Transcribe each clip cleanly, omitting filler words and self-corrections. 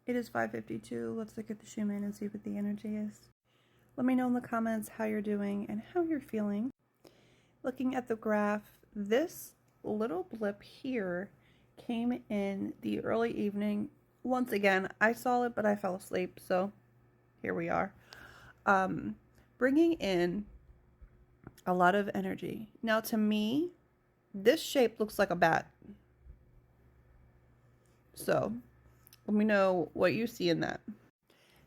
It is 5:52. Let's look at the Schumann and see what the energy is. Let me know in the comments how you're doing and how you're feeling. Looking at the graph, this little blip here came in the early evening. Once again, I saw it, but I fell asleep, so here we are. Bringing in a lot of energy. Now, to me, this shape looks like a bat. So, let me know what you see in that.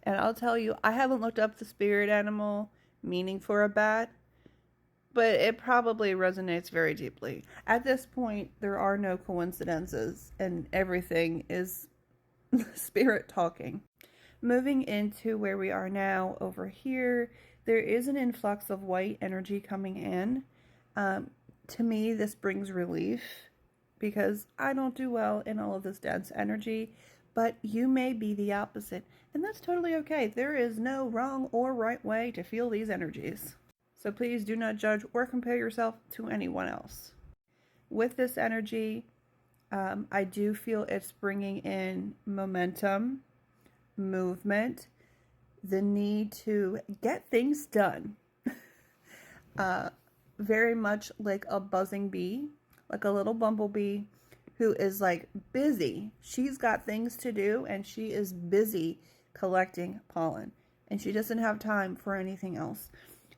And I'll tell you, I haven't looked up the spirit animal meaning for a bat, but it probably resonates very deeply. At this point, there are no coincidences, and everything is spirit talking. Moving into where we are now over here, there is an influx of white energy coming in. To me, this brings relief because I don't do well in all of this dense energy, but you may be the opposite, and that's totally okay. There is no wrong or right way to feel these energies. So please do not judge or compare yourself to anyone else. With this energy, I do feel it's bringing in momentum, movement, the need to get things done. Very much like a buzzing bee, like a little bumblebee who is like busy. She's got things to do and she is busy collecting pollen and she doesn't have time for anything else.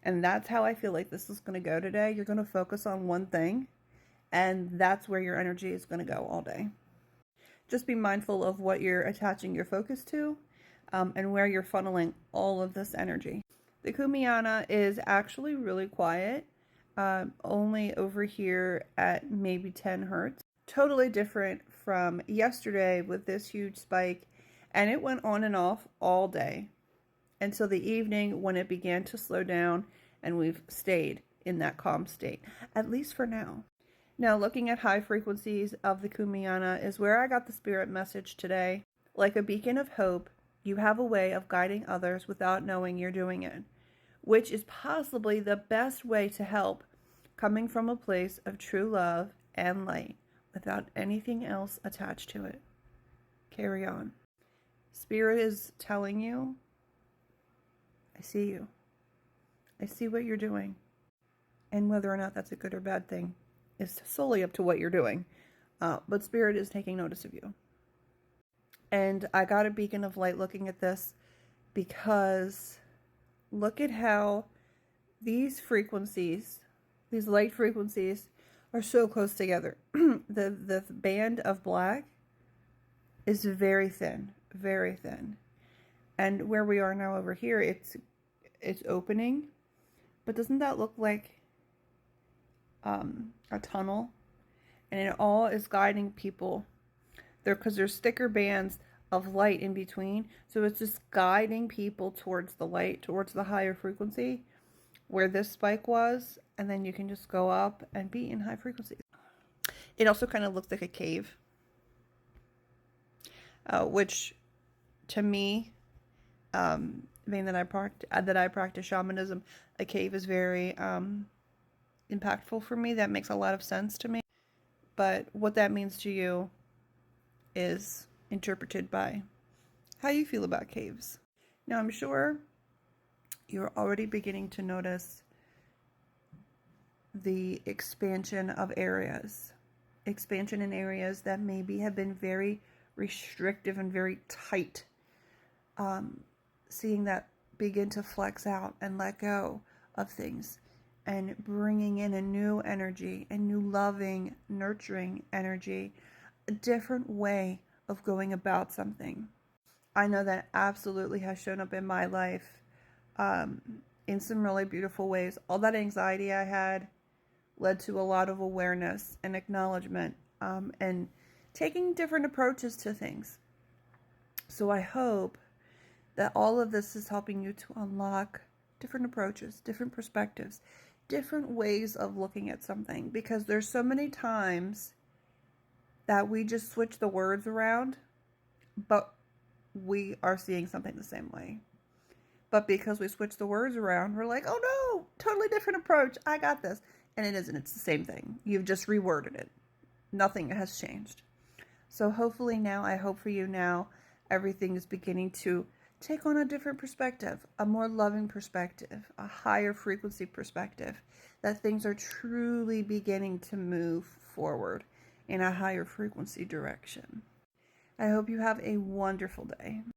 And that's how I feel like this is going to go today. You're going to focus on one thing and that's where your energy is going to go all day. Just be mindful of what you're attaching your focus to and where you're funneling all of this energy. The Kumiana is actually really quiet. Only over here at maybe 10 hertz. Totally different from yesterday with this huge spike, and it went on and off all day until the evening when it began to slow down, and we've stayed in that calm state, at least for now. Now, looking at high frequencies of the Kumiana is where I got the spirit message today. Like a beacon of hope, you have a way of guiding others without knowing you're doing it, which is possibly the best way to help, coming from a place of true love and light without anything else attached to it. Carry on. Spirit is telling you, I see you. I see what you're doing. And whether or not that's a good or bad thing is solely up to what you're doing. But Spirit is taking notice of you. And I got a beacon of light looking at this because look at how these frequencies, these light frequencies, are so close together. The band of black is very thin, very thin. And where we are now over here, it's opening. But doesn't that look like a tunnel? And it all is guiding people there because there's thicker bands of light in between. So it's just guiding people towards the light, towards the higher frequency where this spike was, and then you can just go up and be in high frequencies. It also kind of looks like a cave, which to me, being that I practice shamanism, a cave is very impactful for me. That makes a lot of sense to me. But what that means to you is interpreted by how you feel about caves. Now, I'm sure you're already beginning to notice the expansion of areas. Expansion in areas that maybe have been very restrictive and very tight. Seeing that begin to flex out and let go of things and bringing in a new energy, a new loving, nurturing energy, a different way of going about something. I know that absolutely has shown up in my life in some really beautiful ways. All that anxiety I had led to a lot of awareness and acknowledgement and taking different approaches to things. So I hope that all of this is helping you to unlock different approaches, different perspectives, different ways of looking at something, because there's so many times that we just switch the words around, but we are seeing something the same way. But because we switch the words around, we're like, oh no, totally different approach. I got this. And it isn't. It's the same thing. You've just reworded it. Nothing has changed. So hopefully now, I hope for you now, everything is beginning to take on a different perspective, a more loving perspective, a higher frequency perspective, that things are truly beginning to move forward in a higher frequency direction. I hope you have a wonderful day.